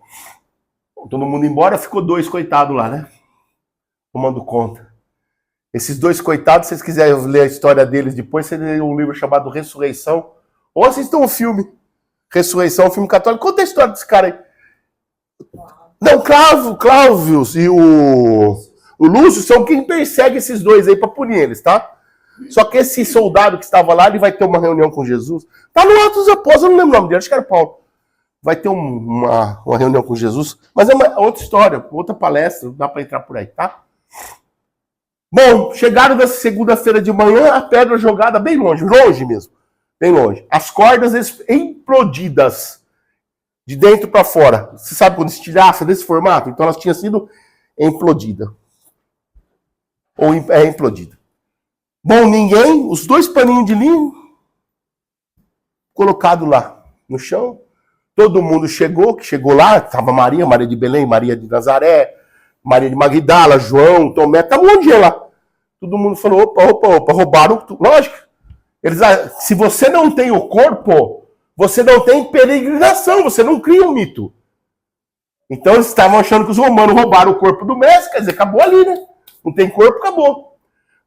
Todo mundo embora, ficou 2 coitados lá, né? Tomando conta. Esses 2 coitados, se vocês quiserem ler a história deles depois, vocês lêem um livro chamado Ressurreição, ou assistam um filme, Ressurreição, um filme católico. Conta a história desse cara aí. Não, Cláudios e o Lúcio são quem persegue esses dois aí para punir eles, tá? Só que esse soldado que estava lá, ele vai ter uma reunião com Jesus. Tá no Atos dos Apóstolos, eu não lembro o nome dele, acho que era Paulo. Vai ter uma reunião com Jesus, mas é uma outra história, outra palestra, não dá para entrar por aí, tá? Bom, chegaram nessa segunda-feira de manhã, a pedra jogada bem longe, longe mesmo, bem longe. As cordas implodidas, de dentro para fora. Você sabe quando estilhaça desse formato? Então elas tinham sido implodidas. Ou implodida. Bom, ninguém, os dois paninhos de linho colocado lá no chão. Todo mundo que chegou lá, estava Maria de Belém, Maria de Nazaré, Maria de Magdala, João, Tomé, estava um monte de gente lá. Todo mundo falou, opa, roubaram tudo. Lógico. Se você não tem o corpo, você não tem peregrinação, você não cria um mito. Então eles estavam achando que os romanos roubaram o corpo do mestre, quer dizer, acabou ali, né? Não tem corpo, acabou.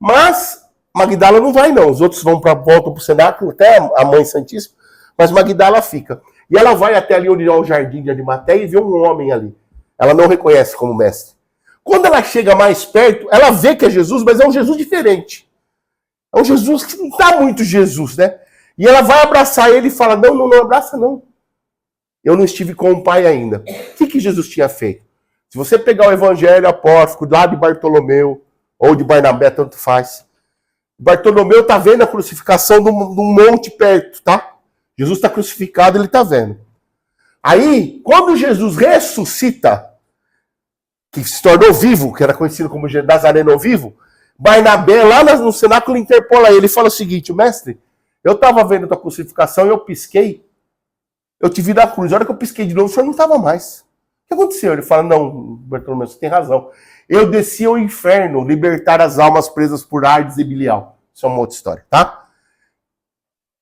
Mas Magdala não vai, não. Os outros voltam para o cenáculo, até a Mãe Santíssima, mas Magdala fica. E ela vai até ali onde é o jardim de Arimateia e vê um homem ali. Ela não reconhece como mestre. Quando ela chega mais perto, ela vê que é Jesus, mas é um Jesus diferente. É um Jesus que não está muito Jesus, né? E ela vai abraçar ele e fala, não abraça não. Eu não estive com o pai ainda. O que Jesus tinha feito? Se você pegar o evangelho apócrifo lá de Bartolomeu, ou de Barnabé, tanto faz. Bartolomeu está vendo a crucificação de um monte perto, tá? Jesus está crucificado, ele está vendo. Aí, quando Jesus ressuscita, que se tornou vivo, que era conhecido como Nazareno vivo, Barnabé, lá no cenáculo, interpola ele e fala o seguinte, mestre, eu estava vendo a tua crucificação e eu pisquei, eu te vi na cruz, a hora que eu pisquei de novo, o senhor não estava mais. O que aconteceu? Ele fala, não, Bartolomeu, você tem razão. Eu desci ao inferno, libertar as almas presas por Hades e Bilial. Isso é uma outra história, tá?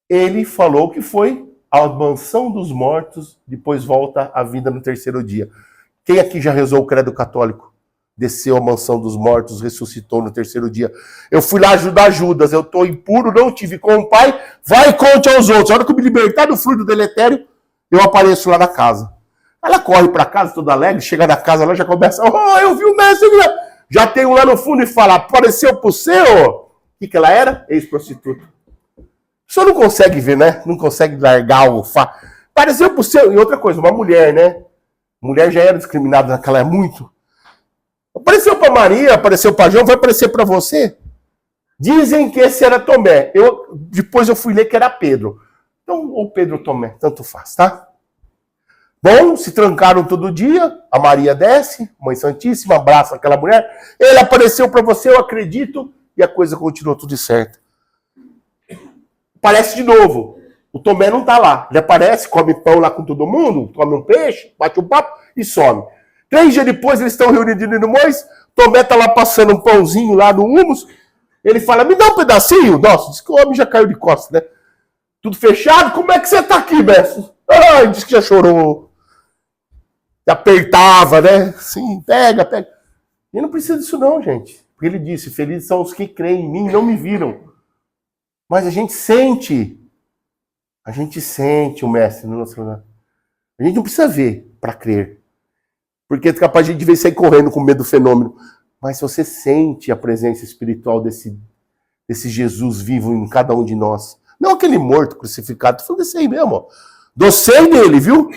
Ele falou que foi a mansão dos mortos, depois volta à vida no terceiro dia. Quem aqui já rezou o credo católico? Desceu à mansão dos mortos, ressuscitou no terceiro dia. Eu fui lá ajudar Judas, eu estou impuro, não tive com o pai, vai e conte aos outros. A hora que eu me libertar do fluido deletério, eu apareço lá na casa. Ela corre para casa toda alegre, chega na casa lá, já começa, eu vi o mestre, já tem um lá no fundo e fala, apareceu pro seu? O que ela era? Ex-prostituta. O senhor não consegue ver, né? Não consegue largar o apareceu pro seu. E outra coisa, uma mulher, né? Mulher já era discriminada naquela época, muito. Apareceu para Maria, apareceu para João, vai aparecer para você? Dizem que esse era Tomé. Depois eu fui ler que era Pedro. Então, ou Pedro ou Tomé, tanto faz, tá? Bom, se trancaram todo dia, a Maria desce, Mãe Santíssima, abraça aquela mulher, ele apareceu para você, eu acredito, e a coisa continuou tudo certo. Aparece de novo, o Tomé não tá lá, ele aparece, come pão lá com todo mundo, come um peixe, bate um papo e some. 3 dias depois eles estão reunidos no Mois, Tomé tá lá passando um pãozinho lá no humus, ele fala, me dá um pedacinho? Nossa, diz que o homem já caiu de costas, né? Tudo fechado, como é que você tá aqui, mestre? Diz que já chorou. Apertava, né? Sim, pega. E não precisa disso não, gente. Porque ele disse, felizes são os que creem em mim e não me viram. Mas a gente sente o mestre no nosso lugar. A gente não precisa ver para crer. Porque é capaz de a gente sair correndo com medo do fenômeno. Mas se você sente a presença espiritual desse Jesus vivo em cada um de nós, não aquele morto crucificado, tô falando desse aí mesmo, ó. Docei dele, viu?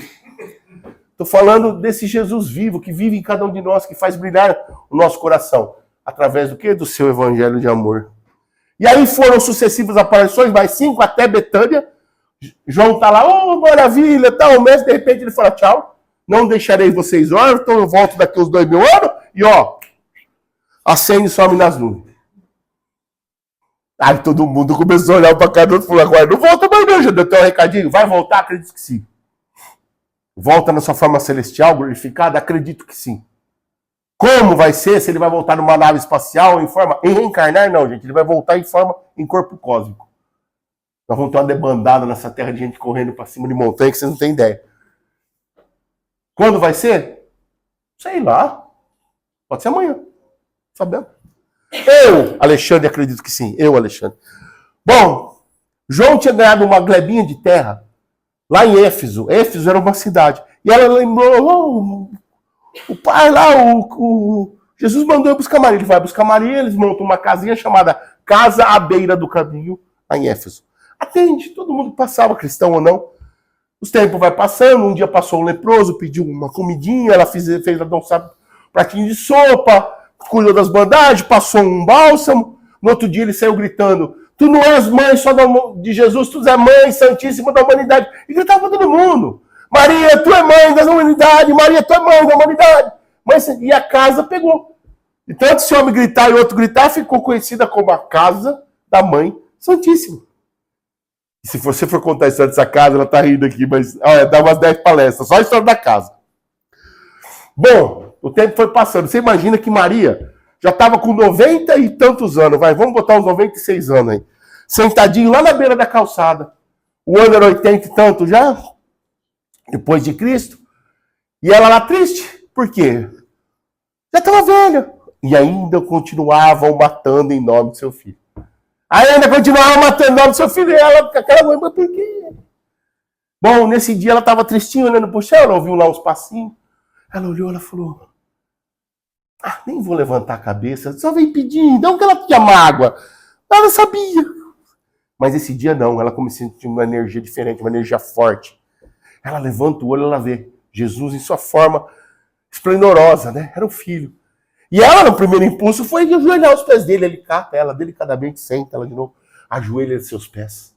Estou falando desse Jesus vivo, que vive em cada um de nós, que faz brilhar o nosso coração. Através do quê? Do seu evangelho de amor. E aí foram sucessivas aparições, mais 5, até Betânia. João está lá, maravilha, tal. O mestre, de repente, ele fala, tchau, não deixarei vocês órfãos, então eu volto daqui uns 2000 anos, e acende e some nas nuvens. Aí todo mundo começou a olhar para cada outro e falou, agora não volta mais não, já deu até um recadinho, vai voltar? Acredito que sim. Volta na sua forma celestial, glorificada? Acredito que sim. Como vai ser? Se ele vai voltar numa nave espacial em reencarnar? Não, gente. Ele vai voltar em corpo cósmico. Nós vamos ter uma debandada nessa terra de gente correndo para cima de montanha que vocês não têm ideia. Quando vai ser? Sei lá. Pode ser amanhã. Sabemos. Eu, Alexandre, acredito que sim. Eu, Alexandre. Bom, João tinha ganhado uma glebinha de terra lá em Éfeso. Éfeso era uma cidade. E ela lembrou, O pai lá, Jesus mandou eu buscar Maria. Ele vai buscar Maria, eles montam uma casinha chamada Casa à Beira do Caminho, lá em Éfeso. Atende, todo mundo passava, cristão ou não. Os tempos vai passando, um dia passou um leproso, pediu uma comidinha, ela fez um pratinho de sopa, cuidou das bandagens, passou um bálsamo. No outro dia ele saiu gritando: tu não és mãe só de Jesus, tu és mãe santíssima da humanidade. E gritava para todo mundo: Maria, tu é mãe da humanidade, Maria, tu é mãe da humanidade. E a casa pegou. E tanto esse homem gritar e outro gritar, ficou conhecida como a casa da mãe santíssima. E se você for contar a história dessa casa, ela tá rindo aqui, mas olha, dá umas 10 palestras, só a história da casa. Bom, o tempo foi passando. Você imagina que Maria já estava com 90 e tantos anos, vamos botar uns 96 anos aí, sentadinho lá na beira da calçada. O ano era 80 e tanto já, depois de Cristo. E ela lá triste. Por quê? Já estava velha. E ainda continuavam matando em nome do seu filho. Ainda continuava matando em nome do seu filho. E ela, aquela mãe, mas por quê? Bom, nesse dia ela estava tristinha, olhando pro chão, ela ouviu lá uns passinhos. Ela olhou, ela falou: nem vou levantar a cabeça, só vem pedindo, não que ela tinha mágoa. Ela sabia. Mas esse dia não, ela começou a sentir uma energia diferente, uma energia forte. Ela levanta o olho, ela vê Jesus em sua forma esplendorosa, né? Era o filho. E ela, no primeiro impulso, foi ajoelhar aos pés dele. Ele cata ela delicadamente, senta ela de novo, ajoelha aos seus pés.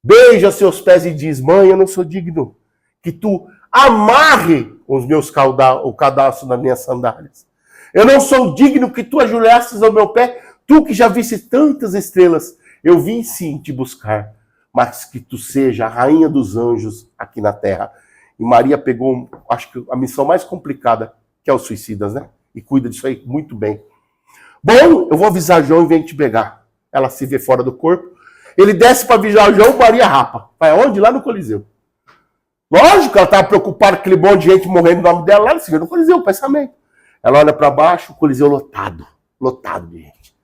Beija seus pés e diz: mãe, eu não sou digno que tu amarre o cadastro nas minhas sandálias. Eu não sou digno que tu ajoelhasses ao meu pé, tu que já viste tantas estrelas. Eu vim sim te buscar, mas que tu seja a rainha dos anjos aqui na terra. E Maria pegou, acho que a missão mais complicada, que é os suicidas, né? E cuida disso aí muito bem. Bom, eu vou avisar João e vem te pegar. Ela se vê fora do corpo. Ele desce para avisar João, Maria rapa. Vai aonde? Lá no Coliseu. Lógico, ela estava preocupada com aquele monte de gente morrendo no nome dela, lá no Coliseu, o pensamento. Ela olha para baixo, o Coliseu lotado. Lotado de gente.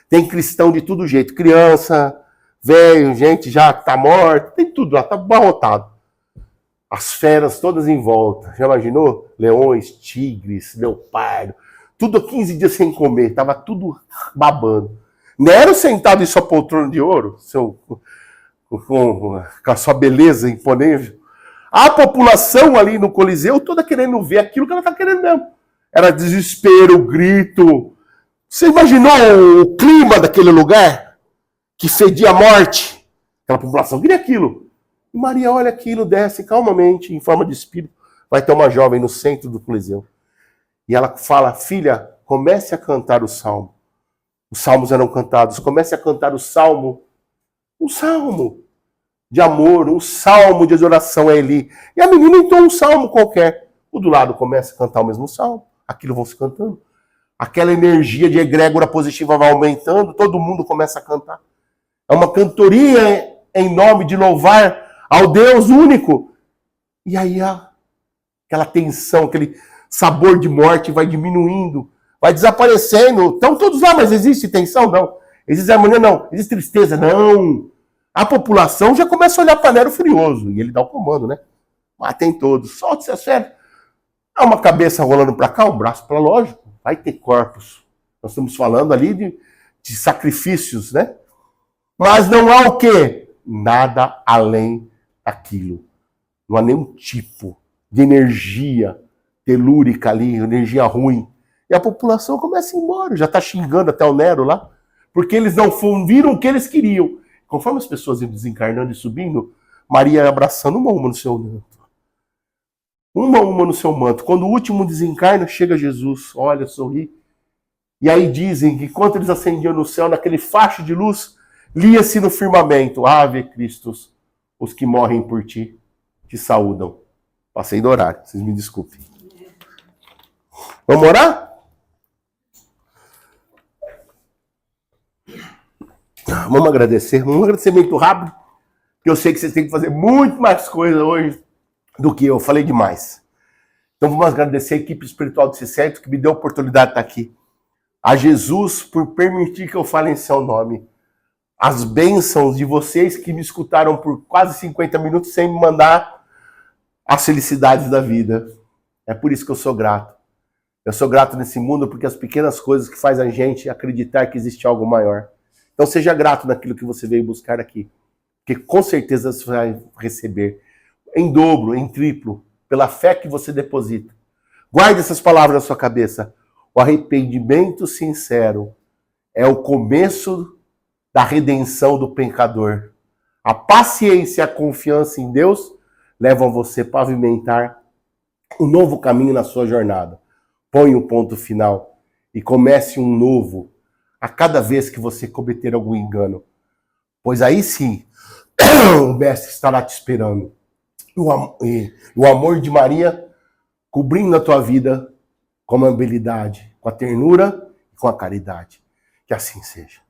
Tem cristão de todo jeito. Criança, velho, gente já tá morta. Tem tudo lá, tá abarrotado. As feras todas em volta. Já imaginou? Leões, tigres, leopardo. Tudo 15 dias sem comer. Tava tudo babando. Nero sentado em sua poltrona de ouro, com a sua beleza imponente. A população ali no Coliseu toda querendo ver aquilo que ela tá querendo mesmo. Era desespero, grito. Você imaginou o clima daquele lugar? Que fedia a morte? Aquela população queria aquilo. E Maria olha aquilo, desce calmamente, em forma de espírito. Vai ter uma jovem no centro do Coliseu. E ela fala: filha, comece a cantar o salmo. Os salmos eram cantados. Comece a cantar o salmo. Um salmo de amor, um salmo de adoração a Eli. E a menina entrou um salmo qualquer. O do lado começa a cantar o mesmo salmo. Aquilo vão se cantando. Aquela energia de egrégora positiva vai aumentando. Todo mundo começa a cantar. É uma cantoria em nome de louvar ao Deus único. E aí aquela tensão, aquele sabor de morte vai diminuindo, vai desaparecendo. Estão todos lá, mas existe tensão? Não. Existe harmonia? Não. Existe tristeza? Não. A população já começa a olhar para Nero furioso. E ele dá o comando, né? Matem todos. Solte-se a sério. Há uma cabeça rolando para cá, um braço para lá, lógico. Vai ter corpos. Nós estamos falando ali de sacrifícios, né? Mas não há o quê? Nada além daquilo. Não há nenhum tipo de energia telúrica ali, energia ruim. E a população começa a ir embora. Já está xingando até o Nero lá. Porque eles não viram o que eles queriam. Conforme as pessoas iam desencarnando e subindo, Maria ia abraçando uma a uma no seu manto. Uma a uma no seu manto. Quando o último desencarna, chega Jesus, olha, sorri. E aí dizem que enquanto eles ascendiam no céu, naquele facho de luz, lia-se no firmamento: Ave Cristos, os que morrem por ti te saúdam. Passei do horário, vocês me desculpem. Vamos orar? Vamos agradecer. Um agradecimento rápido, porque eu sei que vocês têm que fazer muito mais coisa hoje do que eu. Falei demais. Então vamos agradecer a equipe espiritual do C7 que me deu a oportunidade de estar aqui. A Jesus por permitir que eu fale em seu nome. As bênçãos de vocês que me escutaram por quase 50 minutos sem me mandar as felicidades da vida. É por isso que eu sou grato. Eu sou grato nesse mundo porque as pequenas coisas que fazem a gente acreditar que existe algo maior. Então seja grato naquilo que você veio buscar aqui. Porque com certeza você vai receber em dobro, em triplo, pela fé que você deposita. Guarde essas palavras na sua cabeça. O arrependimento sincero é o começo da redenção do pecador. A paciência e a confiança em Deus levam você a pavimentar um novo caminho na sua jornada. Põe um ponto final e comece um novo a cada vez que você cometer algum engano. Pois aí sim, o Mestre estará te esperando. O amor de Maria cobrindo a tua vida com a amabilidade, com a ternura e com a caridade. Que assim seja.